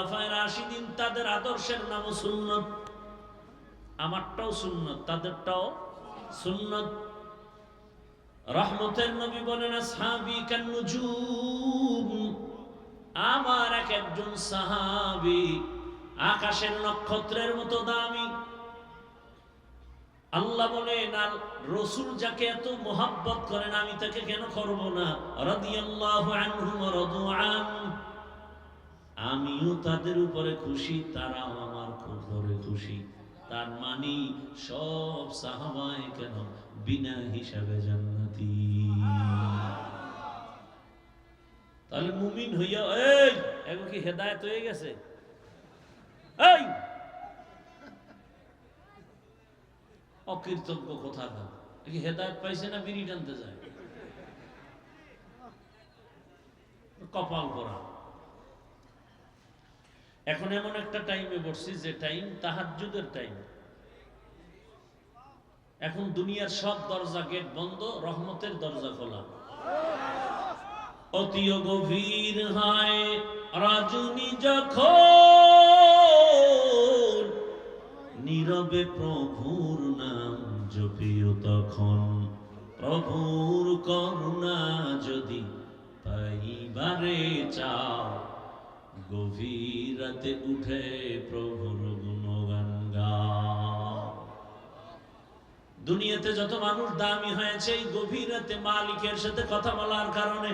খুলাফায়ে রাশিদিন, তাদের আদর্শের নাম সুন্নত। আমারটাও সুন্নত, তাদেরটাও সুন্নত। রহমতের নবী বলেন আসহাবী কান্নুজুম, আমার এক একজন সাহাবী আকাশের নক্ষত্রের মতো দামি। আল্লাহ বলেন আর রাসূল যাকে এত মোহাব্বত করেন আমি তাকে কেন করব না। রাদিয়াল্লাহু আনহুম ওয়া রাদু আন, আমিও তাদের উপরে খুশি, তারাও আমার উপরে খুশি। তার মানে সব সাহাবায়ে কেন বিনা হিসাবে জান্নাতি। তাহলে মুমিন হইয়া এই এগো কি হেদায়েত হয়ে গেছে? এই অকৃতজ্ঞ কোথাকার, কি হেদায়েত পাইছে না বিড়ি টানতে যায়? কপাল পরা। এখন এমন একটা টাইমে বসছি যে টাইম তাহাজ্জুদের টাইম। এখন দুনিয়ার সব দরজা গেট বন্ধ, রহমতের দরজা খোলা। অতি গভীর হয় রজনী যখন, নীরবে প্রভুর নাম জপিও তখন। প্রভুর করুণা যদি পাইবারে চাও, গভীর রাতে উঠে প্রভুর গুণগান গাও। দুনিয়াতে যত মানুষ দামি হয়েছে এই গভীর রাতে মালিকের সাথে কথা বলার কারণে।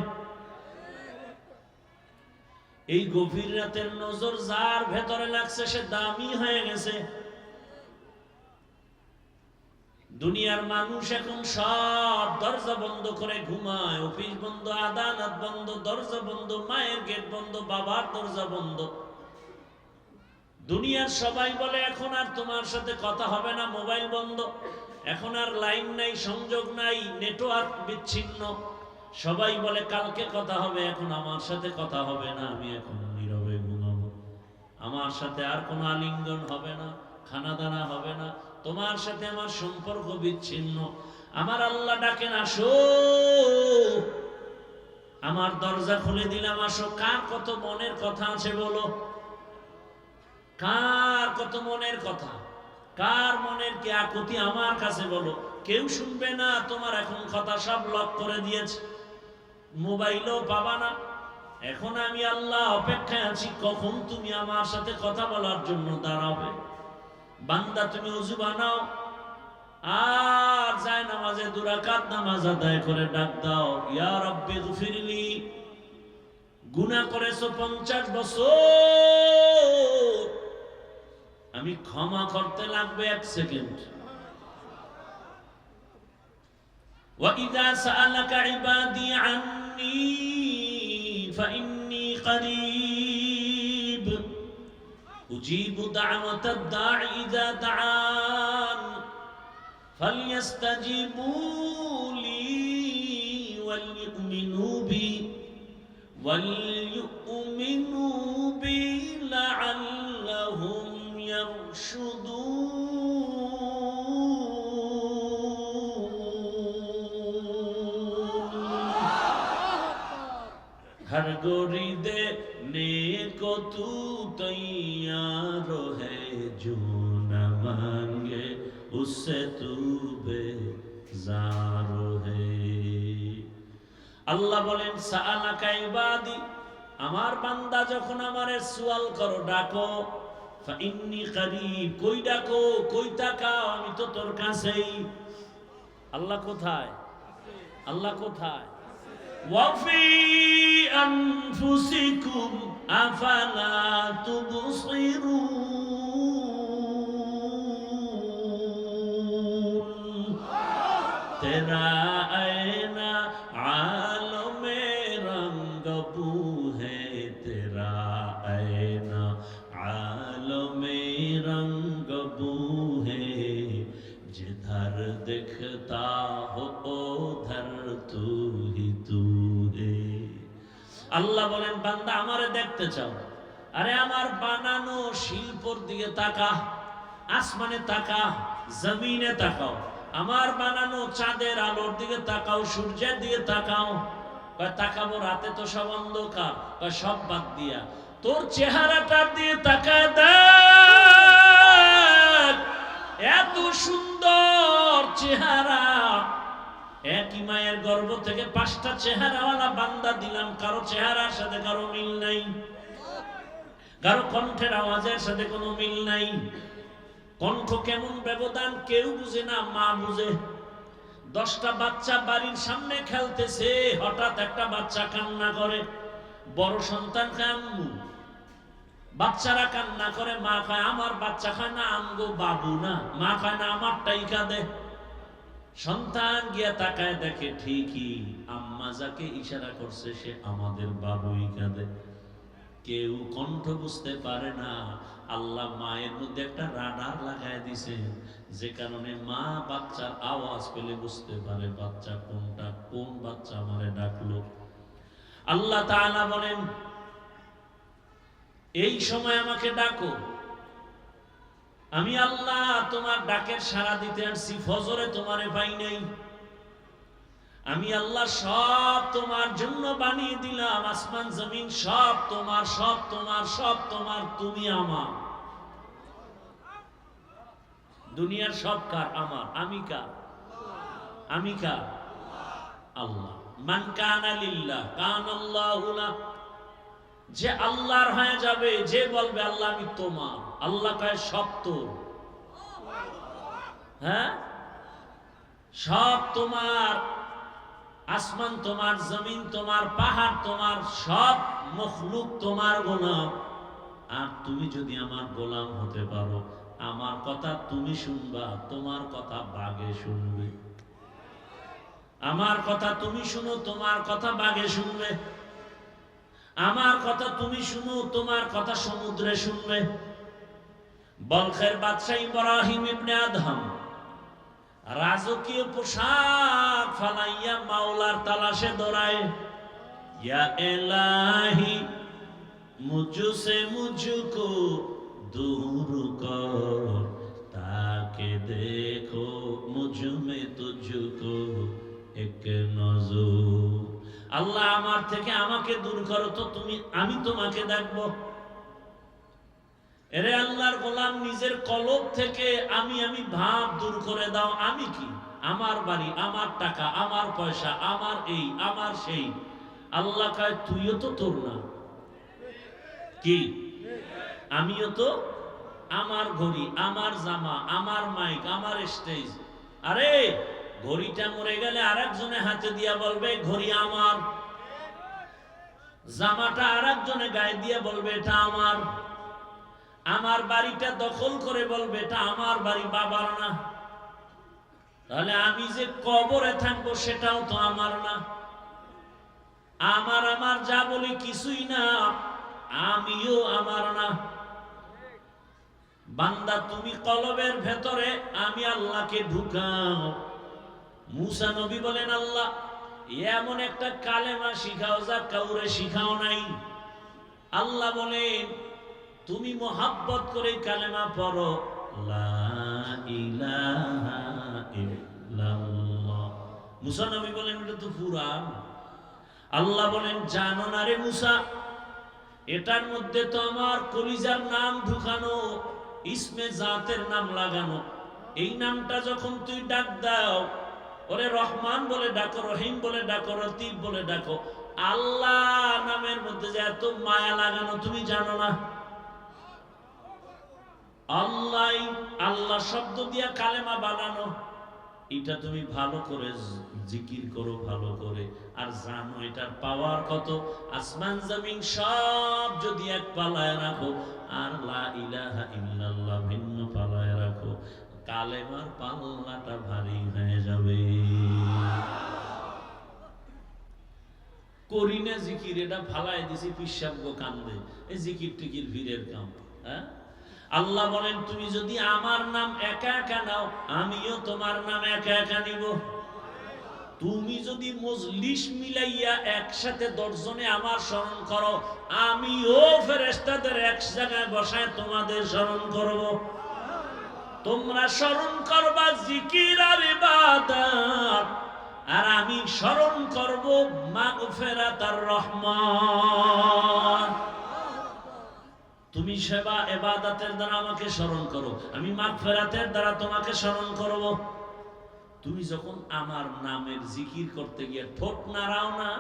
এই গভীর রাতের নজর যার ভেতরে লাগছে সে দামি হয়ে গেছে। দুনিয়ার মানুষ এখন সব দরজা বন্ধ করে ঘুমায়, অফিস বন্ধ, আদালত বন্ধ, দরজা বন্ধ, মায়ের গেট বন্ধ, বাবার দরজা বন্ধ। দুনিয়ার সবাই বলে এখন আর তোমার সাথে কথা হবে না, মোবাইল বন্ধ। এখন আর লাইন নাই, সংযোগ নাই, নেটওয়ার্ক বিচ্ছিন্ন। সবাই বলে কালকে কথা হবে, এখন আমার সাথে কথা হবে না, আমি এখন নীরবে ঘুমাবো। আমার সাথে আর কোনো আলিঙ্গন হবে না, খানা দানা হবে না, তোমার সাথে আমার সম্পর্ক বিচ্ছিন্ন। আমার আল্লাহ ডাকেন আসো, আমার দরজা খুলে দিলাম আসো। কার কত মনের কথা আছে বলো? কার কত মনের কথা, কার মনের কি আকুতি আমার কাছে বলো? কেউ শুনবে না তোমার এখন কথা, সব লক করে দিয়েছে, মোবাইলও পাবা না। এখন আমি আল্লাহ অপেক্ষায় আছি কখন তুমি আমার সাথে কথা বলার জন্য দাঁড়াবে। বান্দা তুমি ওযু বানাও আর যায় নামাজে 2 রাকাত নামাজ আদায় করে ডাক দাও, ইয়া রাব্বি গফিরলি। গুনাহ করেছো 50 বছর, আমি ক্ষমা করতে লাগবে 1 সেকেন্ড। ওয়া ইযা সাআলাকা ইবাদি আন্নী ফাইন্নী করিব উজিবু দাওয়াতাদ দাঈ ইযা দাআন ফালইস্তাজিবু লি ওয়ালইউমিনু বি লাআল্লাহুম ইয়ারশুদুন। हर गोरी देने को तू तैयार है, जो न मांगे उससे तू बेजार है। আল্লাহ বলেন সাআলাকা ইবাদি, আমার বান্দা যখন আমারে সুয়াল করো, ডাকো, ফাইন্নী করিব, কই ডাকো, কই তাকাও, আমি তো তোর কাছেই। আল্লাহ কোথায়? আল্লাহ কোথায়? ওয়াফি আনফুসিকুম আফালা তুবসিরুন। তেরা আয়না আলমে রঙ্গ বু হ্যায়, তেরা আয়না আলমে রঙ্গ বু হ্যায়, जिधर दिखता हो उधर तू ही तू है। আল্লাহ বলেন বান্দা আমারে দেখতে চাও, আরে আমার বানানো শিল্পর দিকে তাকা, আসমানে তাকা, জমিনে তাকাও। আমার বানানো চাঁদের আলোর দিকে তাকাও, সূর্যের দিকে তাকাও। কয় তাকাবো, রাতে তো সব অন্ধকার। কয় সব বাদ দিয়া তোর চেহারাটা দিয়ে তাকায় দেখ, এত সুন্দর চেহারা। একই মায়ের গর্ভ থেকে 5টা চেহারাওয়ালা বান্দা দিলাম, কারো চেহারার সাথে কারো মিল নাই, কারো কণ্ঠের আওয়াজের সাথে কোনো মিল নাই। কণ্ঠ কেমন ব্যবধান কেউ বুঝে না, মা বুঝে। 10টা বাচ্চা বাড়ির সামনে খেলতেছে, হঠাৎ একটা বাচ্চা কান্না করে, বড় সন্তান খায় আম্মু, বাচ্চারা কান্না করে, মা খায় আমার বাচ্চা খায় না, আমগো বাবু না, মা খায় না আমারটাই কাঁদে। সন্তান গিয়া তাকায় দেখে ঠিকই আম্মা যাকে ইশারা করছে সে আমাদের বাবুই কাঁদে। কেউ কণ্ঠ বুঝতে পারে না। আল্লাহ মায়ের মধ্যে একটা রাডার লাগায় দিছে, যে কারণে মা বাচ্চার আওয়াজ পেলে বুঝতে পারে বাচ্চা কোনটা, কোন বাচ্চা আমারে ডাকলো। আল্লাহ তাআলা বলেন এই সময় আমাকে ডাকো, আমি আল্লাহ তোমার ডাকের সাড়া দিতে আসছি। ফজরে তোমারে পাই নাই, আমি আল্লাহ সব তোমার জন্য বানিয়ে দিলাম, আসমান জমিন সব তোমার, সব তোমার, সব তোমার, তুমি আমার। দুনিয়ার সব কার? আমার। আমি কার? আমি কার? আল্লাহ। মান কানা লিল্লাহ কানাল্লাহু লাহু, যে আল্লাহর হয়ে যাবে, যে বলবে আল্লাহ আমি তোমার, আল্লাহ কয় সব তোর। হ্যাঁ, সব তোমার, আসমান তোমার, জমিন তোমার, পাহাড় তোমার, সব মখলুক তোমার গোলাম। আর তুমি যদি আমার গোলাম হতে পারো, আমার কথা তুমি শুনবা, তোমার কথা বাঘে শুনবে। আমার কথা তুমি শুনো, তোমার কথা বাঘে শুনবে। আমার কথা তুমি শুনো, তোমার কথা সমুদ্রে শুনবে। বলখের বাদশাহ ইব্রাহিম ইবনে আদহাম রাজকীয় পোশাক ফালাইয়া মাওলার তালাশে দৌড়ায়, ইয়া ইলাহি মুঝসে মুঝকো दूर कर, ताके देखो मुझ में तुझको एक नजर। আল্লাহ আমার থেকে আমাকে দূর করো তো তুমি, আমি তোমাকে দেখবো। এরে আল্লাহর গোলাম, নিজের কলব থেকে আমি ভাব দূর করে দাও। আমি কি? আমার বাড়ি, আমার টাকা, আমার পয়সা, আমার এই, আমার সেই। আল্লাহ কয় তুইও তো তোর না কি? আমিও তো, আমার ঘড়ি, আমার জামা, আমার মাইক, আমার স্টেজ। আরে ঘড়িটা মরে গেলে আরেকজনে হাতে দিয়া বলবে ঘড়ি আমার, জামাটা আরেকজনে গায়ে দিয়া বলবে এটা আমার, আমার বাড়িটা দখল করে বলবে এটা আমার বাড়ি, বাবার না। তাহলে আমি যে কবরে থাকবো সেটাও তো আমার না। আমার আমার যা বলি কিছুই না, আমিও আমার না। বান্দা তুমি কলবের ভেতরে আমি আল্লাহকে ঢুকাও। মুসা নবী বলেন আল্লাহ এমন একটা কালেমা শিখাও যা কাউরে শিখাও নাই। আল্লাহ বলেন তুমি মোহাব্বত করে কালেমা পড়ো, লা ইলাহা ইল্লাল্লাহ। মুসা নবী বলেন এটা তো কুরআন। আল্লাহ বলেন জানো না রে মুসা, এটার মধ্যে তো আমার কলিজার নাম ঢুকানো, ইসমে জাতের নাম লাগানো। এই নামটা যখন তুই ডাক দাও, ওরে রহমান বলে ডাকো, রহিম বলে ডাকো, লতিফ বলে ডাকো, আল্লাহ নামের মধ্যে যে এত মায়া লাগানো তুমি জানো না? আল্লাহ আল্লাহ শব্দ দিয়া কালেমা বানানো, এটা তুমি ভালো করে জিকির করো, ভালো করে। আর জানো এটার পাওয়ার কত। আসমান জমিন সব যদি এক পালায় রাখো, আর লা ইলাহা ইল্লাল্লাহ ভিন্ন পালায় রাখো, কালেমার পাল্লাটা ভারী হয়ে যাবে। করি না জিকির, এটা ফালায় দিছি পিসাব গো কান্দে, এই জিকির টিকির ভিড়ের কাম। হ্যাঁ, আল্লাহ বলেন তুমি যদি আমার নাম একা একা নাও, আমিও তোমার নাম একা একা নিব। তুমি যদি মজলিস মিলাইয়া একসাথে 10 জনে আমার স্মরণ করো, আমিও ফেরেশতাদের এক জায়গায় বসায় তোমাদের স্মরণ করব। তোমরা স্মরণ করবা জিকির আর ইবাদত, আর আমি স্মরণ করব মাগফিরাত আর রহমান। তুমি সেবা ইবাদতের দ্বারা আমাকে স্মরণ করো, আমি মাগফিরাতের দ্বারা তোমাকে স্মরণ করব। তুমি যখন আমার নামের জিকির করতে গিয়ে ঠোঁট নাড়াও না,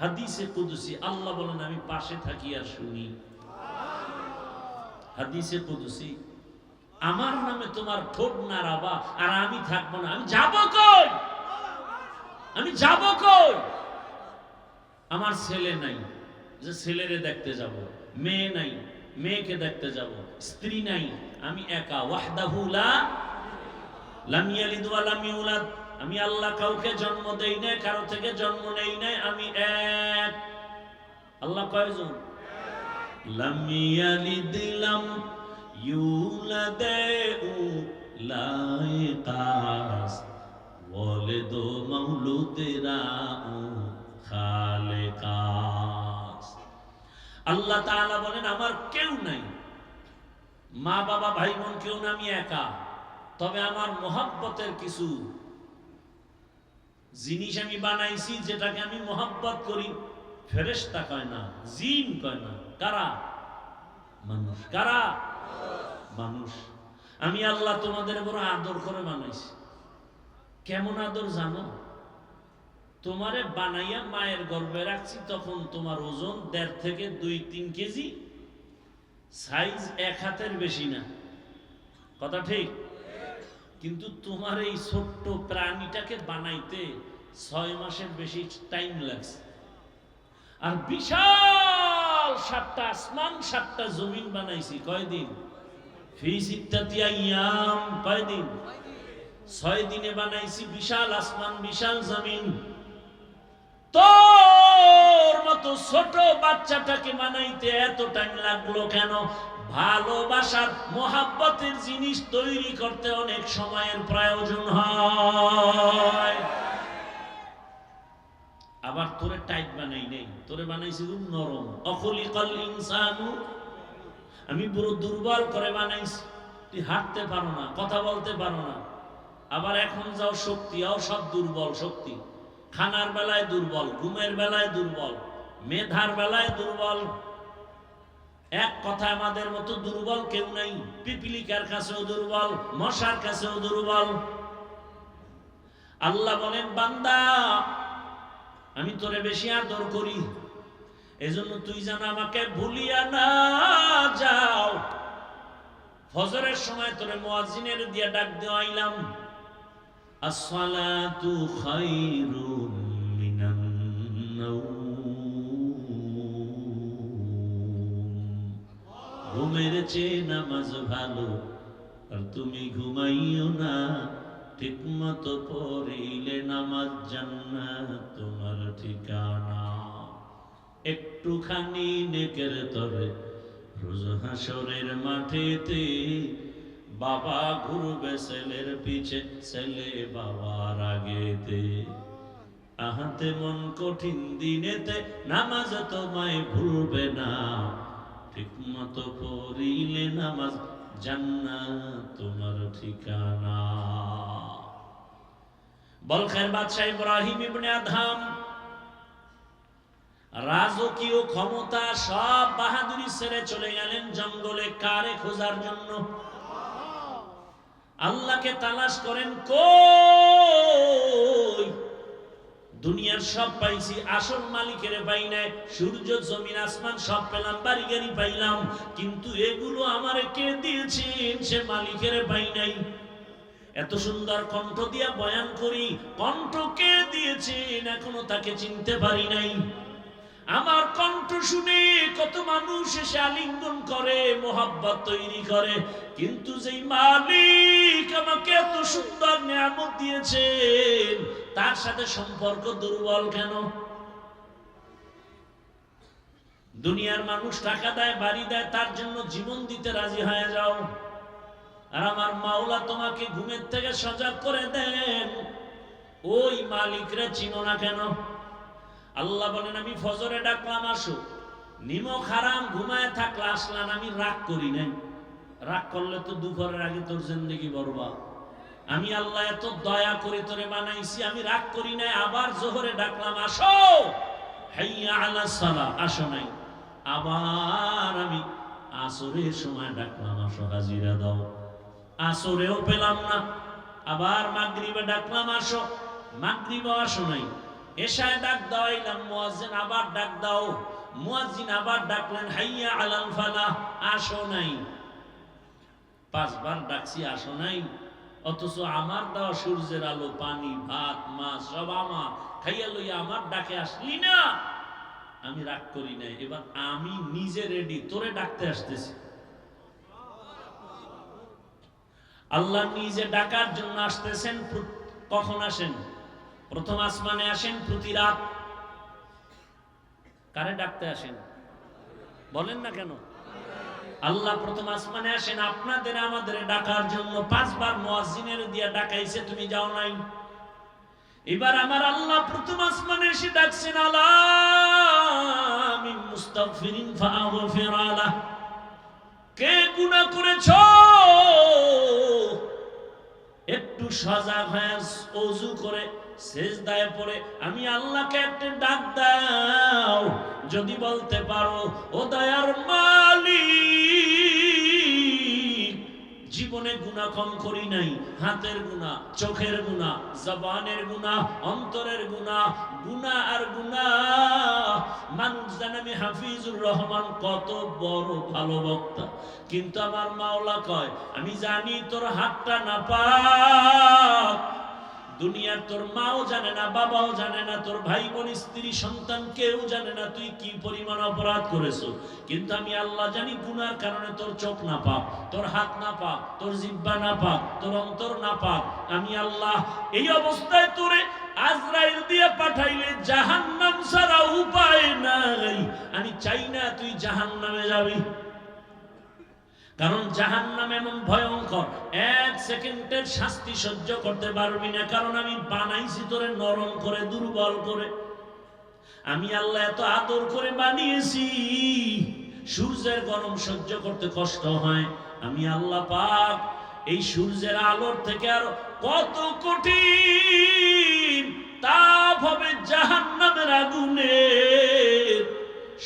হাদিসে কুদসি আল্লাহ বলেন আমি পাশে থাকি আর শুনি। হাদিসে কুদসি, আমার নামে তোমার ঠোঁট নাড়াবা আর আমি থাকবো না, আমি যাব কই? আমি যাব কই? আমার ছেলে নাই যে ছেলেরে দেখতে যাব, মেয়ে নাই মেয়েকে দেখতে যাব, স্ত্রী নাই, আমি একা। ওয়াহদাহু লাম ইয়ালিদ ওয়া লাম ইউলাদ, আমি আল্লাহ কাউকে জন্ম দেই না, কারো থেকে জন্ম নেই নাই, আমি এক। আল্লাহ কয়জন? লাম ইয়ালিদ লাম ইউলাদ লাইকাস ওয়ালিদ মাউলুদেরা খালেকাস। আল্লাহ তাআলা বলেন আমার কেউ নাই, মা বাবা ভাই বোন কেউ না, আমি একা। তবে আমার মোহাব্বতের কিছু জিনিস আমি বানাইছি যেটাকে আমি মোহাব্বত করি। ফেরেশতা কয় না, জিন কয় না, কারা? মানুষ। কারা? মানুষ। আমি আল্লাহ তোমাদের বড় আদর করে বানাইছি। কেমন আদর জানো? তোমারে বানাইয়া মায়ের গর্ভে রাখছি, তখন তোমার ওজন 1.5 থেকে 2-3 কেজি, সাইজ 1 হাতের বেশি না, কথা ঠিক? কিন্তু তোমার এই ছোট্ট প্রাণীটাকে বানাইতে 6 মাসের বেশি টাইম লাগছে। আর বিশাল 7টা আসমান 7টা জমিন বানাইছি কয়দিন? ফি সিত্তাতি আইয়াম। কয়দিন? 6 দিনে বানাইছি বিশাল আসমান বিশাল জমিন। তোর মতো ছোট বাচ্চাটাকে বানাইতে এত টাইম লাগলো কেন? ভালোবাসার মোহাব্বতের জিনিস তৈরি করতে অনেক সময়ের প্রয়োজন হয়। আবার তোরে টাইট বানাই নেই, তোরে বানাইছি খুব নরম। অখলিকাল ইনসানু, আমি পুরো দুর্বল করে বানাইছি। তুই হাঁটতে পারো না, কথা বলতে পারো না। আবার এখন যাও শক্তি, সব দুর্বল শক্তি। খানার বেলায় দুর্বল, ঘুমের বেলায় দুর্বল, মেধার বেলায় দুর্বল। এক কথা আমাদের মতো দুর্বল কেউ নাই। পিপিলিকার কাছেও দুর্বল, মশার কাছেও দুর্বল। আল্লাহ বলেন বান্দা আমি তোরে বেশি আদর করি, এজন্য তুই যেন আমাকে ভুলিয়া না যাও। ফজরের সময় তোরে মুয়াজ্জিনের দিয়া ডাক দেওয়াইলাম, আসসালাতু খায়রুম মিনান নাওম। ঘুমের চেয়ে নামাজ ভালো, আর তুমি ঘুমাইও না। ঠিক মতো পড়িলে নামাজ জান্নাত তোমার ঠিকানা। একটুখানি নেকের তরে রোজ হাসরের মাঠেতে, বাবা ঘুরবে ছেলের পিছে, ছেলে বাবার আগেতে। আহাতে মন কঠিন দিনেতে, নামাজ তোমায় ভুলবে না। ঠিক মতো পড়িলে নামাজ জান্নাত তোমার ঠিকানা। বলখের বাদশাহ ইব্রাহিম ইবনে আদহাম রাজকীয় ক্ষমতা সব বাহাদুরি ছেড়ে চলে গেলেন জঙ্গলে কারে খোঁজার জন্য। আল্লাহকে তালাশ করেন, কই দুনিয়ার সব পাইছি, আসল মালিকের পাই নাই। সূর্য জমিন আসমান সব পেলাম, বাড়ি গাড়ি পাইলাম, কিন্তু এগুলো আমারে কে দিয়েছেন সে মালিকের পাই নাই। এত সুন্দর কণ্ঠ দিয়া বয়ান করি, কণ্ঠ কে দিয়েছেন এখনো তাকে চিনতে পারি নাই। আমার কণ্ঠ শুনে কত মানুষ এসে আলিঙ্গন করে, মোহাব্বত তৈরি করে, কিন্তু যেই মালিক আমাকে এত সুন্দর নিয়ামত দিয়েছেন তার সাথে সম্পর্ক দুর্বল কেন? দুনিয়ার মানুষ টাকা দেয়, বাড়ি দেয়, তার জন্য জীবন দিতে রাজি হয়ে যাও। আর আমার মাওলা তোমাকে ঘুমের থেকে সজাগ করে দেন, ওই মালিকরে চিনো না কেন? আল্লাহ বলেন আমি ফজরে ডাকলাম আসো, নিমক হারাম ঘুমায় থাকলে আসলাম, আমি রাগ করি নাই। রাগ করলে তো দুপুরের আগে তোর জিন্দেগি বরবাদ। আমি আল্লাহ এত দয়া করে তোরে বানাইছি, আমি রাগ করি নাই। আবার জোহরে ডাকলাম আসো, হাইয়া আলাস সালাহ, আসো নাই। আবার আমি আসরের সময় ডাকলাম আসো হাজিরা দাও, আসরেও পেলাম না। আবার মাগরিবে ডাকলাম আসো, মাগরিবেও আসো নাই। এশায় ডাক দাওয়াইলাম, মুয়াজ্জিন আবার ডাক দাও, মুয়াজ্জিন আবার ডাকলেন হাইয়া আলাল ফালাহ, আসো নাই। 5 বার ডাকছি আসো নাই, অথচ আমার দেওয়া সূর্যের আলো, পানি, ভাত, মাছ সব আমার, খাইয়া লইয়া আমার ডাকে আসলি না। আমি রাগ করি নাই, এবার আমি নিজে রেডি, তোরে ডাকতে আসতেছি। আল্লাহ নিজে ডাকার জন্য আসতেছেন। কখন আসেন? প্রথম আসমানে আসেন প্রতি রাত। কারে ডাকতে আসেন বলেন না কেন? আল্লাহ প্রথম আসমানে আসেন আপনাদের আমাদের ডাকার জন্য। 5 বার মুয়াজ্জিনের দিয়া ডাকাইছে, তুমি যাও নাই। এবার আমার আল্লাহ প্রথম আসমানে এসে ডাকছেন, আলা মিন মুস্তাগফিরিন ফাগফির আলাহ, কে গুনাহ করেছো একটু সজাগ হয়ে ওযু করে সেজদায় পড়ে আমি আল্লাহকে একটা ডাক দাও। যদি বলতে পারো ও দয়ার মালিক, জীবনে গুনাহ কম করি নাই, হাতের গুনাহ, চোখের গুনাহ, জবানের গুনাহ, অন্তরের গুনাহ, গুনাহ আর গুনাহ। মানুষ জানে আমি হাফিজুর রহমান কত বড় ভালো বক্তা, কিন্তু আমার মাওলা কয় আমি জানি তোর হাতটা নাপাক। দুনিয়ার তোর মাও জানে না, বাবাও জানে না, তোর ভাই বোন, স্ত্রী, সন্তান কেউ জানে না তুই কি পরিমাণ অপরাধ করেছো। কিন্তু আমি আল্লাহ জানি গুনার কারণে তোর চোখ না পাক, তোর হাত না পাক, তোর জিহ্বা না পাক, তোর অন্তর না পাক। আমি আল্লাহ এই অবস্থায় তোরে আজরাইল দিয়ে পাঠাইলে জাহান্নাম ছাড়া উপায় নাই। আমি চাই না তুই জাহান্নামে যাবি, কারণ জাহান্নাম এমন ভয়ঙ্কর, 1 সেকেন্ডের শাস্তি সহ্য করতে পারবি না। কারণ আমি বানাইছি তোরে নরম করে, দুর্বল করে। আমি আল্লাহ এত আদর করে বানিয়েছি, সূর্যের গরম সহ্য করতে কষ্ট হয়। আমি আল্লাহ পাক এই সূর্যের আলোর থেকে আর কত কঠিন তাপ হবে জাহান্নামের আগুনে,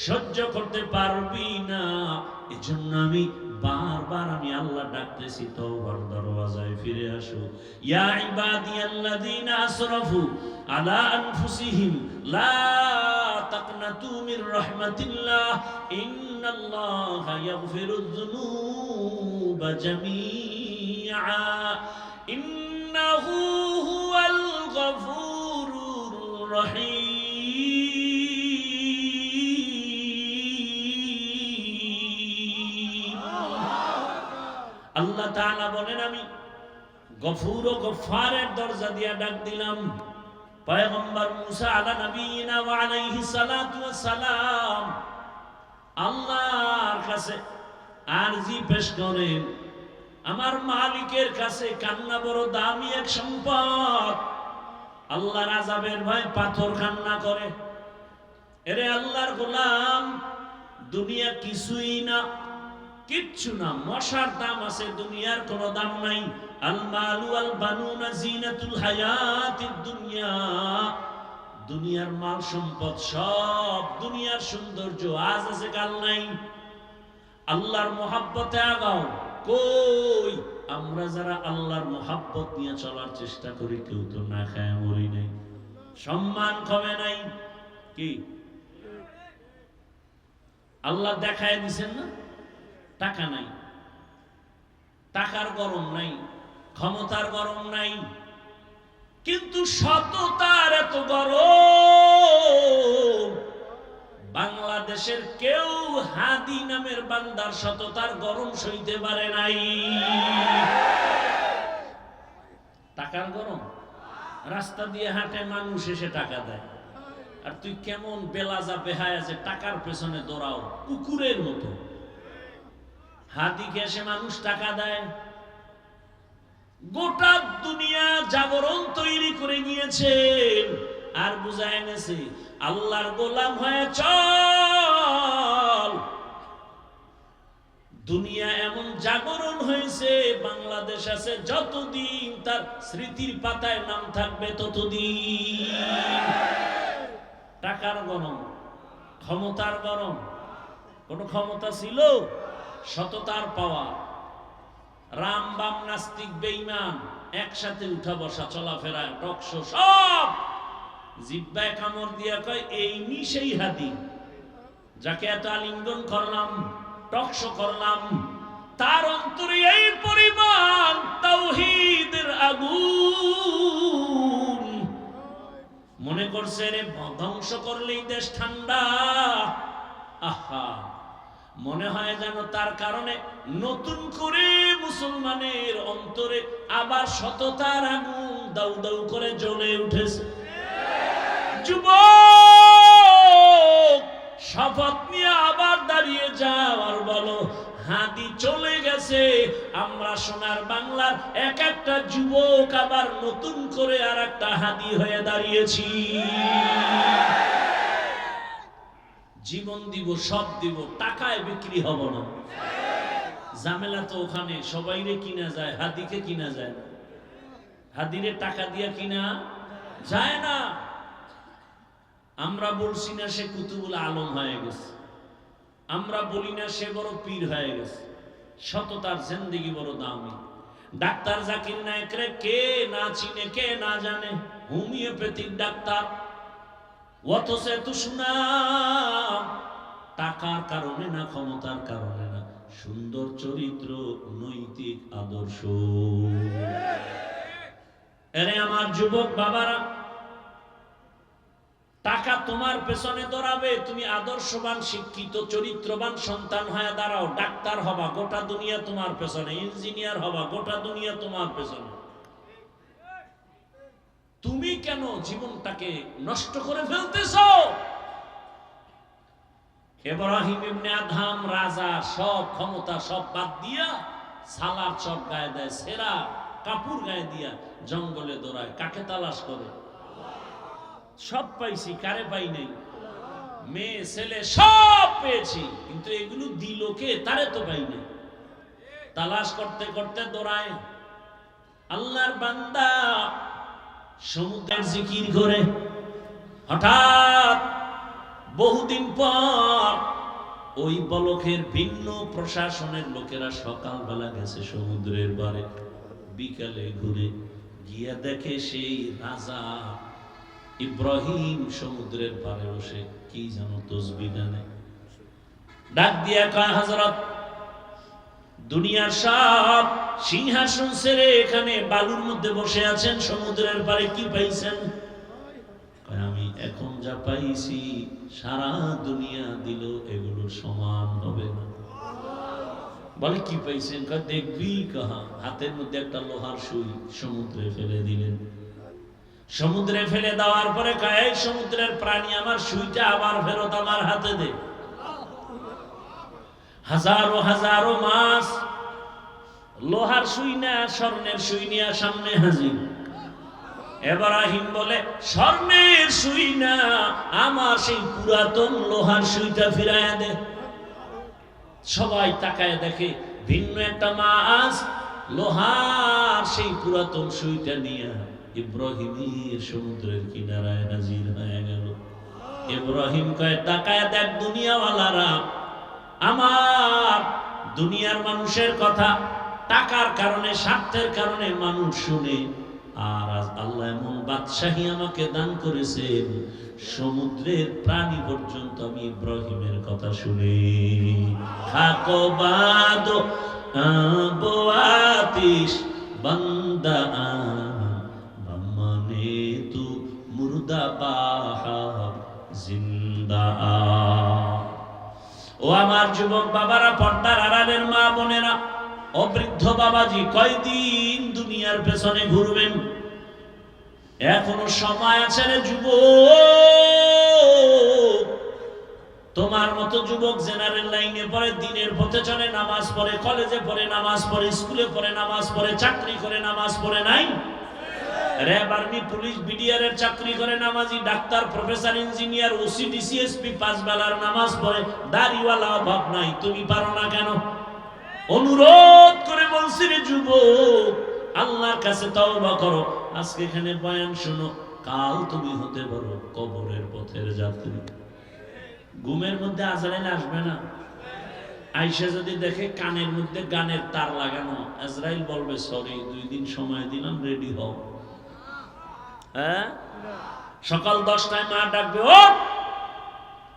সহ্য করতে পারবি না। এজন্য আমি বারবার আমি আল্লাহ ডাকতেছি, তওবার দরওয়াজায় ফিরে আসো। ইয়া ইবাদিয়াল্লাযীনা আসরাফু আলা আনফুসিহিম লা তাকনাতু মির রাহমাতিল্লাহ ইন্নাল্লাহা ইয়াগফিরুয যুনুবা জামিআ ইন্নাহু হুয়াল গফুরুর রহিম। আল্লাহ তাআলা বলেন আমি গফুর ও গফফারের দরজা দিয়া ডাক দিলাম। পয়গম্বর মুসা আলা নবিয়িনা ওয়া আলাইহিস সালাতু ওয়াস সালাম আল্লাহর কাছে আরজি পেশ করেন, আমার মালিকের কাছে কান্না বড় দামি এক সম্পদ। আল্লাহর আযাবের ভয়ে পাথর কান্না করে, এরে আল্লাহর গোলাম দুনিয়া কিছুই না, কিচ্ছু না, মশার দাম আছে, দুনিয়ার কোনো দাম নাই। আল মালু আল বানুনা জিনাতুল হায়াতিদ দুনিয়া, দুনিয়ার মাল সম্পদ সব, দুনিয়ার সৌন্দর্য আজ আছে কাল নাই। আল্লাহর মহব্বতে আগাও। কই আমরা যারা আল্লাহর মহব্বত নিয়ে চলার চেষ্টা করি, কেউ তো না খায় মরি নাই, সম্মান কমে নাই। কি আল্লাহ দেখায় দিছেন না? টাকা নাই, টাকার গরম নাই, ক্ষমতার গরম নাই, কিন্তু সততার এত গরম। বাংলাদেশের কেউ হাদি নামের বান্দার সততার গরম সইতে পারে নাই। টাকার গরম, রাস্তা দিয়ে হাঁটে মানুষ এসে টাকা দেয়, আর তুই কেমন বেলাজা বেহায়া যে টাকার পেছনে দৌড়াও কুকুরের মতো। হাদিকে এসে মানুষ টাকা দেয়। গোটা দুনিয়া জাগরণ তৈরি করে নিয়েছেন আর বুঝায় এনেছে আল্লাহর গোলাম হয়ে চল। দুনিয়া এমন জাগরণ হয়েছে, বাংলাদেশ আছে যতদিন তার স্মৃতির পাতায় নাম থাকবে ততদিন। টাকার গরম, ক্ষমতার গরম, কোন ক্ষমতা ছিল? সততার পাওয়া। রাম বাম নাস্তিক বেঈমান একসাথে উঠা বসা চলাফেরা টকশো সব জিব্বায় কামড় দিয়া কয় এই নি সেই হাদি যাকে এত আলিঙ্গন করলাম টকশো করলাম, তার অন্তরে এই পরিমাণ তাওহীদের আগুন। মনে করছে রে ধ্বংস করলেই দেশ ঠান্ডা। আহা, মনে হয় যেন তার কারণে নতুন করে মুসলমানের অন্তরে আবার সততার আগুন দাউ দাউ করে জ্বলে উঠেছে। যুবক, শপথ নিয়ে আবার দাঁড়িয়ে যাও আর বলো, হাদি চলে গেছে। আমরা সোনার বাংলার এক একটা যুবক আবার নতুন করে আর একটা হাদি হয়ে দাঁড়িয়েছি। জীবন দিব, সব দিব, টাকায় বিক্রি হব না। ঝামেলা তো ওখানে, সবাইরে কিনা যায়, হাদিকে কিনা যায় না। হাদিরে টাকা দিয়া কিনা যায় না। আমরা বলছি না সে কুতুবুল আলম হয়ে গেছে, আমরা বলি না সে বড় পীর হয়ে গেছে। সততার জিন্দেগি বড় দামি। ডাক্তার জাকির নায়েকরে কে না চিনে, কে না জানে, হোমিওপ্যাথিক ডাক্তার, অথচ এত সুনাম টাকার কারণে না, ক্ষমতার কারণে না, সুন্দর চরিত্র, নৈতিক আদর্শ। এরে আমার যুবক বাবারা, টাকা তোমার পেছনে দৌড়াবে, তুমি আদর্শবান শিক্ষিত চরিত্রবান সন্তান হয়ে দাঁড়াও। ডাক্তার হবা, গোটা দুনিয়া তোমার পেছনে। ইঞ্জিনিয়ার হবা, গোটা দুনিয়া তোমার পেছনে। তুমি কেন জীবনটাকে নষ্ট করে ফেলতেছো? ইব্রাহিম ইবনে আদহাম রাজা, সব ক্ষমতা সব বাদ দিয়া সালার চক গায়ে দেয়, সেরা কাপড় গায়ে দিয়া জঙ্গলে দৌড়ায়। কাকে তালাশ করে? সব পাইছি, কারে পাই নাই? মেয়ে ছেলে সব পেয়েছি, কিন্তু এগুলো দিল কে? তারে তো পাই নাই। তালাশ করতে করতে দৌড়ায়। আল্লাহর বান্দা সমুদ্রের জিকির করে হঠাৎ বহুদিন পর ওই বলকের ভিন্ন প্রশাসনের লোকেরা সকালবেলা গেছে সমুদ্রের পারে, বিকালে ঘুরে গিয়া দেখে সেই রাজা ইব্রাহিম সমুদ্রের পারে বসে কি যেন তসবিহ টানে। ডাক দিয়া কয়, হযরত, দুনিয়ার সব সিংহাসন ছেড়ে এখানে বালুর মধ্যে বসে আছেন, সমুদ্রের পারে কি পাইছেন? আমি এখন যা পাইছি সারা দুনিয়া দিল এগুলো সমান হবে না। বলে কি পাইছেন? দেখবি কাহা। হাতের মধ্যে একটা লোহার সুই সমুদ্রে ফেলে দিলেন। সমুদ্রে ফেলে দেওয়ার পরে কয়, এই সমুদ্রের প্রাণী, আমার সুইটা আবার ফেরত আমার হাতে দে। হাজারো হাজারো মাছ লোহার সুই না স্বর্ণের সুই নিয়ে সামনে হাজির। ইব্রাহিম বলে, স্বর্ণের সুই না, আমার সেই পুরাতন লোহার সুইটা ফিরাইয়া দে। সবাই তাকায় দেখে ভিন্ন একটা মাছ লোহার সেই পুরাতন সুইটা নিয়ে ইব্রাহিমের সমুদ্রের কিনারায় হাজির হয়ে গেল। ইব্রাহিম কয়, তাকায় দেখ দুনিয়াওয়ালারা, আমার দুনিয়ার মানুষের কথা টাকার কারণে, স্বার্থের কারণে মানুষ শুনে, আর আজ আল্লাহ এমন বাদশাহী আমাকে দান করেছেন, সমুদ্রের প্রাণী পর্যন্ত আমি ইব্রাহিমের কথা শুনি। খাকো বাদো আতিশ বান্দা মানে তু মুর্দা বাহাব জিন্দা। ও আমার যুবক বাবারা, পর্দার আড়ালের মা বোনেরা, ও বৃদ্ধ বাবাজি, কয়দিন দুনিয়ার পেছনে ঘুরবেন? এখনো সময় আছে রে যুবক। তোমার মতো যুবক জেনারেল লাইনে পড়ে, দিনের পথে চলে, নামাজ পড়ে, কলেজে পড়ে নামাজ পড়ে, স্কুলে পড়ে নামাজ পড়ে, চাকরি করে নামাজ পড়ে নাই? র্যাব, আর্মি, পুলিশ, বিডিআর এর চাকরি করে নামাজি, doctor, professor, engineer, OC, DC SP, পাঁচ বেলার নামাজ পড়ে, দাড়িওয়ালা অভাব নাই। তুমি পারো না কেন? অনুরোধ করে বলছি রে যুবক, আল্লাহর কাছে তওবা করো। আজকে এখানে বয়ান শোনো, কাল তুমি হতে পারো কবরের পথের যাত্রী। ঘুমের মধ্যে আজরাইল আসবে না? আয়েশা যদি দেখে কানের মধ্যে গানের তার লাগানো, আজরাইল বলবে সরি, 2 দিন সময় দিলাম, রেডি হও। হ্যাঁ, সকাল 10টায় মা ডাকবে, ও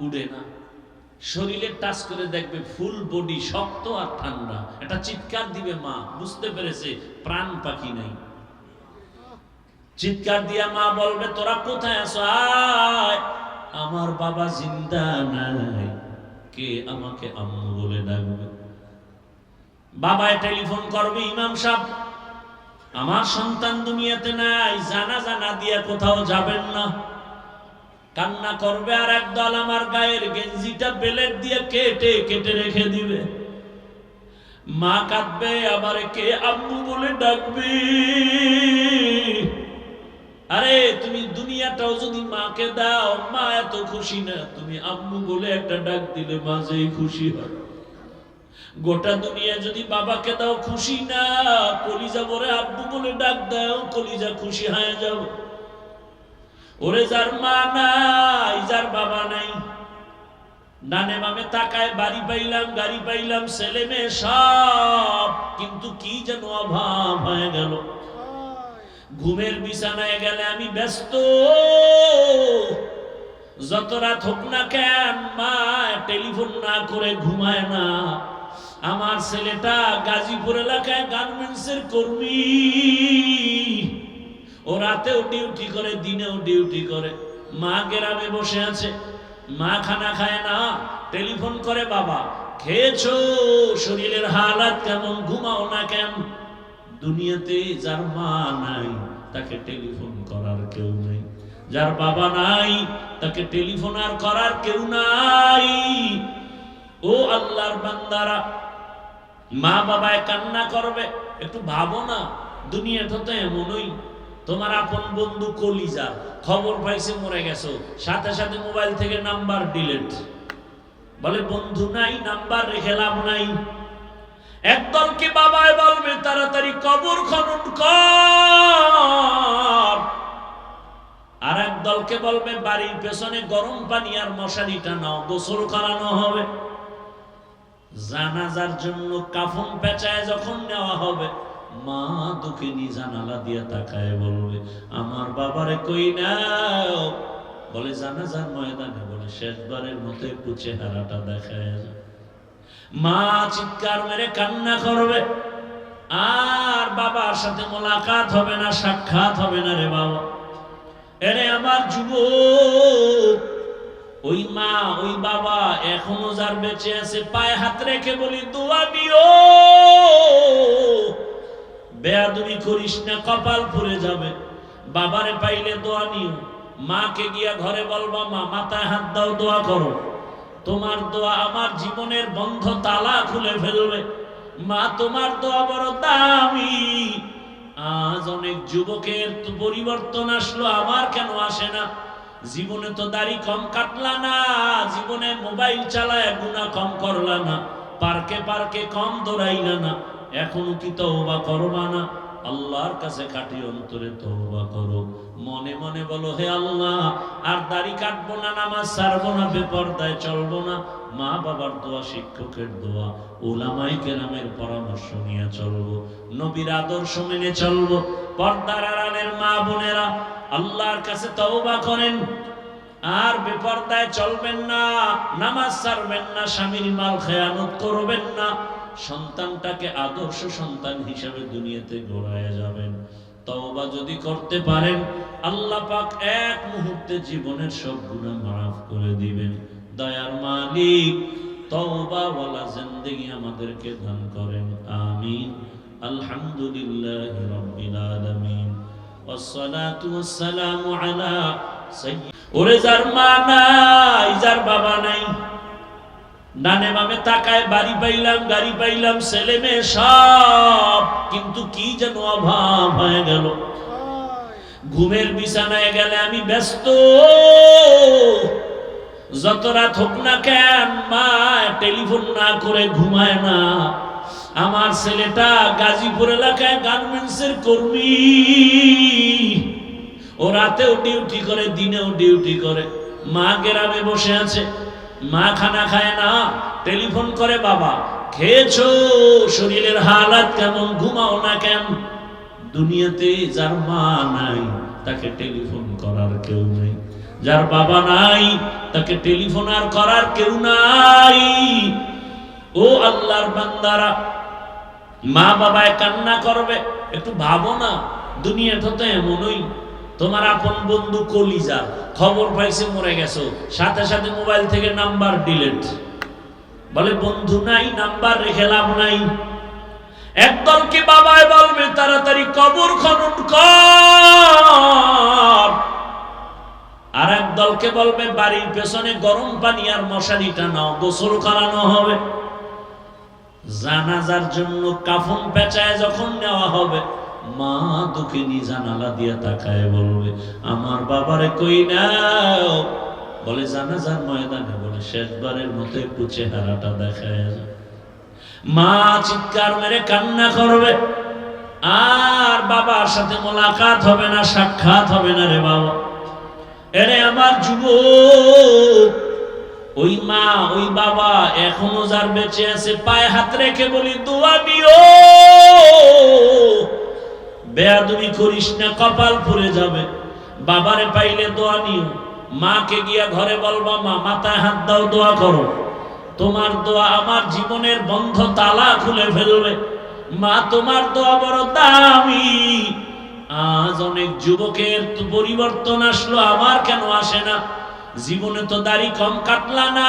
উঠে না, শরীরে টাচ করে দেখবে ফুল বডি শক্ত আর ঠান্ডা। একটা চিৎকার দিবে মা, বুঝতে পেরেছে প্রাণ পাখি নাই। চিৎকার দিয়া মা বলবে, তোরা কোথায় আছো, আয়। আমার বাবা জিন্দা নাই, কে আমাকে আম্মু বলে ডাকবে। বাবায় টেলিফোন করবে, ইমাম সাহেব আমার সন্তান দুনিয়াতে নাই, জানাজা না দিয়া কোথাও যাবেন না। কান্না করবে, আর একদল আমার গায়ের গেঞ্জিটা বেলেট দিয়ে কেটে কেটে রেখে দিবে। মা কাঁদবে, আবার কে আম্মু বলে ডাকবে। আরে তুমি দুনিয়াটাও যদি মাকে দাও, মা এত খুশি না, তুমি আম্মু বলে একটা ডাক দিলে মা যেই খুশি হয়। গোটা দুনিয়া যদি বাবাকে দাও, খুশি না, কলিজা ভরে আব্বু বলে ডাক দাও, কলিজা খুশি হয়ে যাও। ওরে যার মা নাই, যার বাবা নাই, ডানে বামে তাকায়, বাড়ি পাইলাম, গাড়ি পাইলাম, ছেলে মেয়ে সব, কিন্তু কি যেন অভাব হয়ে গেল। ঘুমের বিছানায় গেলে আমি ব্যস্ত, যত রাত হোক না কেন মা টেলিফোন না করে ঘুমায় না। আমার ছেলেটা গাজীপুর এলাকায় গার্মেন্টসের কর্মী, ও রাতেও ডিউটি করে, দিনেও ডিউটি করে। মা গ্রামে বসে আছে, মা খানা খায় না, টেলিফোন করে, বাবা খেয়েছো, শরীরের হালাত কেমন, ঘুমাও না কেন। দুনিয়াতে যার মা নাই তাকে টেলিফোন করার কেউ নেই, যার বাবা নাই তাকে টেলিফোন আর করার কেউ নাই। ও আল্লাহর বান্দারা, মা বাবায় কান্না করবে, একটু ভাবো না, দুনিয়াটা তো এমনই। তোমার আপন বন্ধু কলিজা খবর পাইছে মরে গেছো, সাথে সাথে মোবাইল থেকে নাম্বার ডিলিট, বলে বন্ধু নাই, নাম্বার রেখে লাভ নাই। একদলকে বাবায় বলবে তাড়াতাড়ি কবর খনন কর, আর একদলকে বলবে বাড়ির পেছনে গরম পানি আর মশারি টানাও, গোসল করানো হবে। জানাজার জন্য কাফন পেঁচায় যখন নেওয়া হবে, মা দুঃখিনী জানালা দিয়ে তাকায় বলবে, আমার বাবারে কই নাও। বলে জানাজার ময়দানে, বলে শেষবারের মতো একটু চেহারাটা দেখায়। মা চিৎকার মেরে কান্না করবে, আর বাবার সাথে মোলাকাত হবে না, সাক্ষাৎ হবে না রে বাবা। এরে আমার যুবক, ওই মা ওই বাবা এখনো যার বেঁচে আছে, পায়ে হাত রেখে বলি দোয়া দিও, বেয়াদবি করিস না, কপাল পুড়ে যাবে। বাবারে পাইলে দোয়া নিও, মাকে গিয়া ঘরে বলবা, মা মাথায় হাত দাও, দোয়া করো, তোমার দোয়া আমার জীবনের বন্ধ তালা খুলে ফেলবে। মা তোমার দোয়া বড় দামি। আজ অনেক যুবকের তো পরিবর্তন আসলো, আমার কেন আসে না? জীবনে তো দাড়ি কম কাটলা না, জীবনে মোবাইল চালায় গুনাহ কম করলা না, পার্কে পার্কে কম দৌড়াইলা না, এখনো কি তওবা করবা না? আল্লাহর কাছে খাঁটি অন্তরে তওবা করো, মনে মনে বলো, হে আল্লাহ, আর দাড়ি কাটবো না, নামাজ ছাড়বো না, বেপরদায় চলবো না। মা বাবার দোয়া, শিক্ষকের দোয়া, উলামায়ে কেরামের পরামর্শ নিয়ে চলবো, নবীর আদর্শ মেনে চলবো। পর্দার আড়ালের মা বোনেরা আল্লাহর কাছে তওবা করেন, আর বেপরদায় চলবেন না, নামাজ ছাড়বেন না, স্বামীর মাল খেয়ানত করবেন না, সন্তানটাকে আদর্শ সন্তান হিসেবে দুনিয়াতে গড়ায় যাবেন। তওবা যদি করতে পারেন, আল্লাহ পাক এক মুহূর্তে জীবনের সব গুনাহ মাফ করে দিবেন। দয়ার মালিক তওবা ওয়ালা জিন্দেগি আমাদেরকে দান করেন, আমিন। আলহামদুলিল্লাহি রাব্বিল আলামিন, ওয়াসসালাতু ওয়াসসালামু আলা সাইয়্যিদ। ওরে যার মা নাই, যার বাবা নাই, ডানে বামে তাকায়, বাড়ি পাইলাম, গাড়ি পাইলাম, ছেলে মেয়ে সব, কিন্তু কি যেন অভাব হয়ে গেল। ঘুমের বিছানায় গেলে আমি ব্যস্ত, যত রাত হোক না কেন মা টেলিফোন না করে ঘুমায় না। আমার ছেলেটা গাজীপুর এলাকায় গার্মেন্টসের কর্মী, ও রাতেও ডিউটি করে, দিনেও ডিউটি করে। মা গ্রামে বসে আছে, মা খানা খায় না, টেলিফোন করে, বাবা খেয়েছো, শরীরের হালাত কেমন, ঘুমাও না কেন? দুনিয়াতে যার মা নাই তাকে টেলিফোন করার কেউ নেই, যার বাবা নাই তাকে টেলিফোন আর করার কেউ নাই। ও আল্লাহর বান্দারা, মা বাবায় কান্না করবে, একটু ভাবো না, দুনিয়াটা তো এমনই। তোমার আপন বন্ধু কলিজা খবর পাইছে মরে গেছো, সাথে সাথে মোবাইল থেকে নাম্বার ডিলিট, বলে বন্ধু নাই, নাম্বার রেখে লাভ নাই। একদলকে বাবায় বলবে তাড়াতাড়ি কবর খনন কর, আর একদলকে বলবে বাড়ির পেছনে গরম পানি আর মশারিটা নাও, গোসল করানো হবে। জানাজার জন্য কাফন পেঁচায় যখন নেওয়া হবে, মা দুঃখিনী জানালা দিয়ে তাকায় বলবে আমার বাবারে কই নাও, বলে জানাজার ময়দানে, বলে শেষবারের মতো একটু চেহারাটা দেখায়। মা চিৎকার মেরে কান্না করবে, আর বাবার সাথে মোলাকাত হবে না, সাক্ষাৎ হবে না। রে বাবা, এরে আমার যুবক, ওই মা ওই বাবা এখনো যার বেঁচে আছে পায়ে হাত রেখে বলি দোয়া দিও, বেয়াদবি করিস না, কপাল পুড়ে যাবে। বাবারে পাইলে দোয়া নিও, মাকে গিয়া ঘরে বলবা মা মাথায় হাত দাও, দোয়া করো, তোমার দোয়া আমার জীবনের বন্ধ তালা খুলে ফেলবে। মা তোমার দোয়া বড় দামি। আজ অনেক যুবকের তো পরিবর্তন আসলো, আমার কেন আসে না? জীবনে তো দাড়ি কম কাটলা না,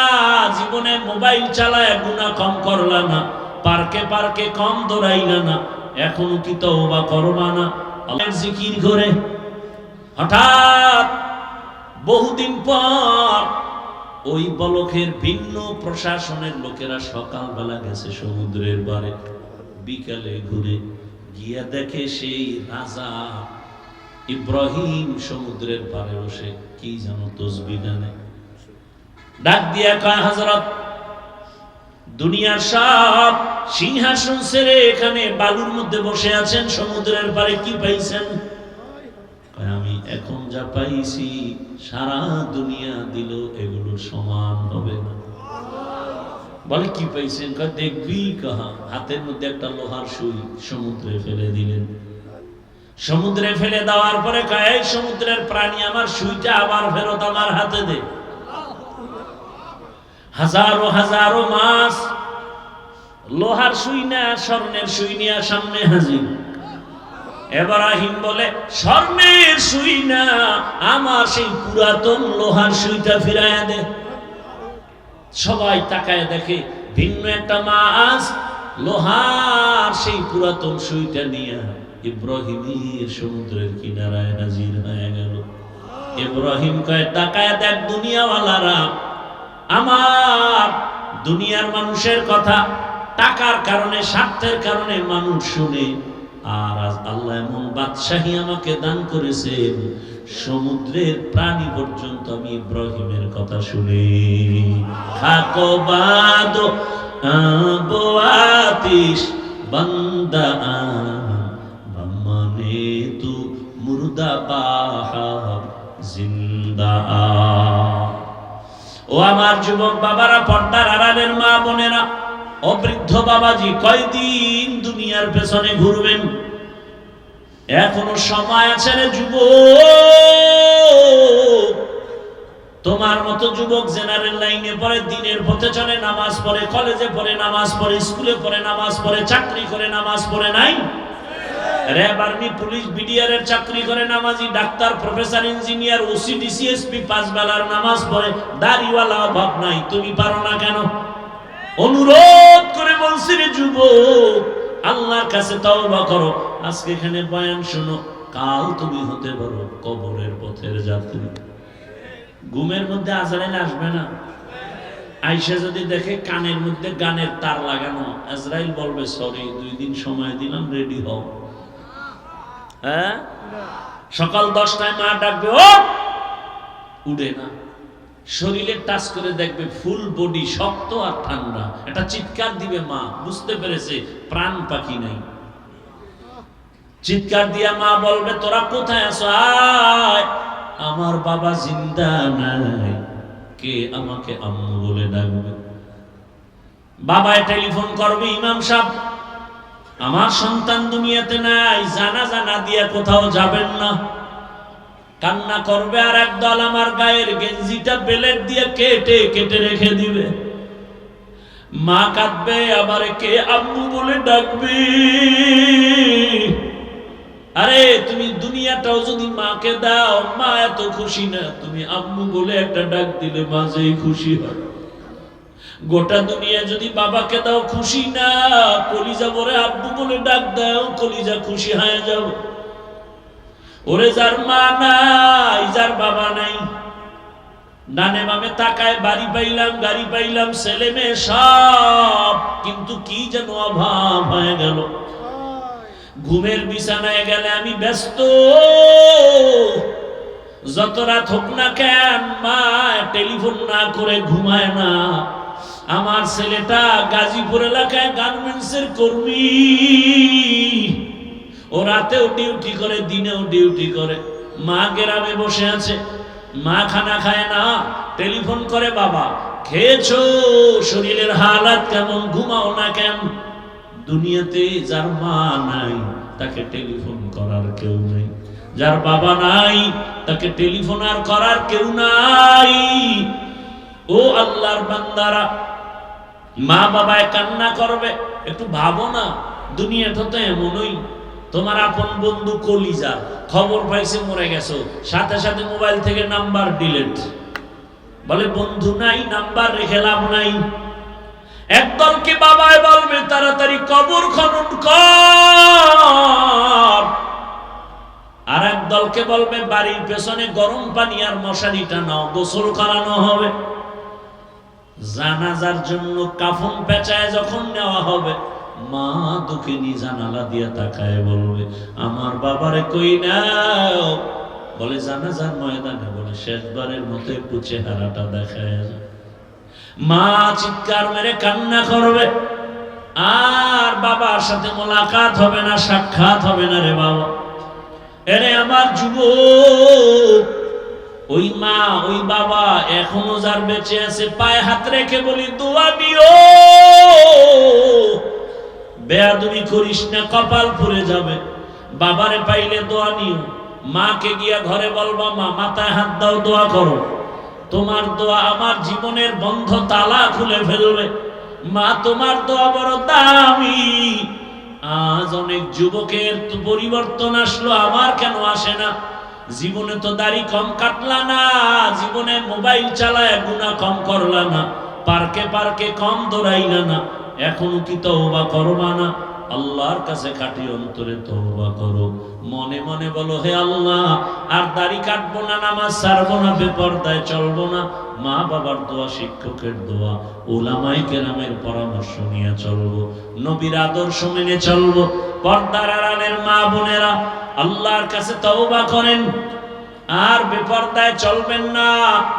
জীবনে মোবাইল চালায় গুনাহ কম করলা না, পার্কে পার্কে কম দৌড়াইলা না, এখনো কি তওবা করবা না? আল্লাহর জিকির করে হঠাৎ বহুদিন পর ওই বলখের ভিন্ন প্রশাসনের লোকেরা সকালবেলা গেছে সমুদ্রের পারে, বিকালে ঘুরে গিয়া দেখে সেই রাজা ইব্রাহিম সমুদ্রের পারে বসে কি জানো তসবিহ গানে। ডাক দিয়া কয় হযরত, দুনিয়ার সব সিংহাসন ছেড়ে এখানে বালুর মধ্যে বসে আছেন, সমুদ্রের পারে কি পাইছেন? আমি এখন যা পাইছি সারা দুনিয়া দিল এগুলোর সমান হবে না। বলে কি পাইছেন? দেখবি কাহা, হাতের মধ্যে একটা লোহার সুই সমুদ্রে ফেলে দিলেন। সমুদ্রে ফেলে দেওয়ার পরে কয় সমুদ্রের প্রাণী আমার সুইটা আবার ফেরত আমার হাতে দে। হাজারো হাজারো মাছ লোহার সুই না স্বর্ণের সুই নিয়ে সামনে হাজির। ইব্রাহিম বলে স্বর্ণের সুই না, আমার সেই পুরাতন লোহার সুইটা ফিরাইয়া দে। সবাই তাকায় দেখে ভিন্ন একটা মাছ লোহার সেই পুরাতন সুইটা নিয়ে ইব্রাহিমের সমুদ্রের কিনারায় হাজির হয়ে গেল। ইব্রাহিম কয় তাকায় দেখ দুনিয়াওয়ালারা, আমার দুনিয়ার মানুষের কথা টাকার কারণে স্বার্থের কারণে মানুষ শুনে, আর আজ আল্লাহ এমন বাদশাহী আমাকে দান করেছেন, সমুদ্রের প্রাণী পর্যন্ত আমি ইব্রাহিমের কথা শুনি। খাকো বাদো আতিশ বান্দা মানে তু মুর্দা বাহাব জিন্দা। ও আমার যুবক বাবারা, পর্দার আড়ালের মা বোনেরা, অবৃদ্ধ বাবাজি, কয়দিন দুনিয়ার পেছনে ঘুরবেন? এখনো সময় আছে রে যুবক। তোমার মতো যুবক জেনারেল লাইনে পড়ে, দিনের পথে চলে, নামাজ পড়ে, কলেজে পড়ে নামাজ পড়ে, স্কুলে পড়ে নামাজ পড়ে, চাকরি করে নামাজ পড়ে নাই? র্যাব, আর্মি, পুলিশ, বিডিআর এর চাকরি করে নামাজি, doctor, professor, engineer, OC, DC SP, পাঁচ বেলার নামাজ পড়ে, দাড়িওয়ালা অভাব নাই। তুমি পারো না কেন? অনুরোধ করে বলছি রে যুবক, আল্লাহর কাছে তওবা করো। আজকে এখানে বয়ান শোনো, কাল তুমি হতে পারো কবরের পথের যাত্রী। ঘুমের মধ্যে আজরাইল আসবে না? আয়েশা যদি দেখে কানের মধ্যে গানের তার লাগানো, আজরাইল বলবে সরি, 2 দিন সময় দিলাম, রেডি হও। হ্যাঁ, সকাল 10টায় মা ডাকবে, ও উঠে না, শরীরে টাচ করে দেখবে ফুল বডি শক্ত আর ঠান্ডা, একটা চিৎকার দিবে, মা বুঝতে পেরেছে প্রাণ পাখি নাই। চিৎকার দিয়া মা বলবে তোরা কোথায় আছো, আয়। আমার বাবা জিন্দা নাই, কে আমাকে আম্মু বলে ডাকবে? বাবায় টেলিফোন করবে, ইমাম সাহেব আমার সন্তান দুনিয়াতে নাই, জানাজা না দিয়ে কোথাও যাবেন না। কান্না করবে, আর একদল আমার গায়ের গেঞ্জিটা বেলেট দিয়ে কেটে কেটে রেখে দিবে। মা কাঁদবে, আবার কে আম্মু বলে ডাকবে। আরে তুমি দুনিয়াটাও যদি মাকে দাও, মা এত খুশি না, তুমি আম্মু বলে একটা ডাক দিলে মা যেই খুশি হয়। গোটা দুনিয়া যদি বাবাকে দাও, খুশি না, কলিজা বলে আব্বু বলে ডাক দাও, কলিজা খুশি হয়ে যাও। ওরে যার মা নাই, যার বাবা নাই, ডানে বামে তাকায়, বাড়ি পাইলাম, গাড়ি পাইলাম, ছেলে মেয়ে সব, কিন্তু কি যেন অভাব হয়ে গেল। ঘুমের বিছানায় গেলে আমি ব্যস্ত, যত রাত হোক না কেন মা টেলিফোন না করে ঘুমায় না। আমার ছেলেটা গাজীপুর এলাকায় গার্মেন্টসের কর্মী, ও রাতেও ডিউটি করে, দিনেও ডিউটি করে। মা গ্রামে বসে আছে, মা খানা খায় না, টেলিফোন করে, বাবা খেয়েছো, শরীরের হালাত কেমন, ঘুমাও না কেন। দুনিয়াতে যার মা নাই তাকে টেলিফোন করার কেউ নাই, যার বাবা নাই তাকে টেলিফোন আর করার কেউ নাই। ও আল্লাহর বান্দারা, মা বাবায় কান্না করবে, একটু ভাবো না, দুনিয়াটা তো এমনই। তোমার আপন বন্ধু কলিজা খবর পাইছে মরে গেছো, সাথে সাথে মোবাইল থেকে নাম্বার ডিলিট, বলে বন্ধু নাই, নাম্বার রেখে লাভ নাই। একদলকে বাবায় বলবে তাড়াতাড়ি কবর খনন কর, আর একদলকে বলবে বাড়ির পেছনে গরম পানি আর মশারিটা নাও, গোসল করানো হবে। জানাজার জন্য কাফন পেঁচায় যখন নেওয়া হবে, মা দুঃখিনী জানালা দিয়ে তাকায় বলবে আমার বাবারে কই নাও, বলে জানাজার ময়দানে, বলে শেষবারের মতো একটু চেহারাটা দেখায়। মা চিৎকার মেরে কান্না করবে, আর বাবার সাথে মোলাকাত হবে না, সাক্ষাৎ হবে না রে বাবা। এরে আমার যুবক, ওই মা ওই বাবা এখনো যার বেঁচে আছে, পায়ে হাত রেখে বলি দোয়া দিও, বেয়াদবি করিস না, কপাল পুড়ে যাবে। বাবারে পাইলে দোয়া নিও, মাকে গিয়া ঘরে বলবা মা মাথায় হাত দাও, দোয়া করো, তোমার দোয়া আমার জীবনের বন্ধ তালা খুলে ফেলবে। মা তোমার দোয়া বড় দামি। আজ অনেক যুবকের তো পরিবর্তন আসলো, আমার কেন আসে না? জীবনে তো দাড়ি কম কাটলা না, জীবনে মোবাইল চালায় গুনাহ কম করলা না, পার্কে পার্কে কম দৌড়াইলা না, এখনো কি তওবা করবা না? আল্লাহর কাছে খাঁটি অন্তরে তওবা করো, মনে মনে বলো হে আল্লাহ আর দাড়ি কাটবো না, নামাজ ছাড়বো না, বেপরদায় চলবো না, মা বাবার দোয়া, শিক্ষকের দোয়া, উলামায়ে কেরামের পরামর্শ নিয়ে চলবো, নবীর আদর্শ মেনে চলবো। পর্দার আড়ালের মা বোনেরা আল্লাহর কাছে তওবা করেন, আর বেপরদায় চলবেন না,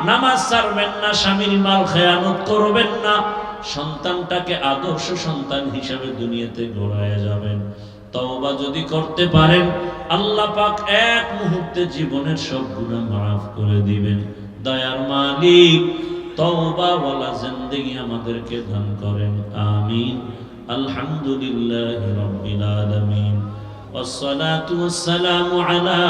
নামাজ ছাড়বেন না, স্বামীর মাল খেয়ানত করবেন না, সন্তানটাকে আদর্শ সন্তান হিসেবে দুনিয়াতে গড়ায় যাবেন। তওবা যদি করতে পারেন, আল্লাহ পাক এক মুহূর্তে জীবনের সব গুনাহ মাফ করে দিবেন। দয়ার মালিক তওবা ওয়ালা জিন্দেগি আমাদেরকে দান করেন, আমিন। আলহামদুলিল্লাহি রাব্বিল আলামিন, ওয়াসসালাতু ওয়াসসালামু আলা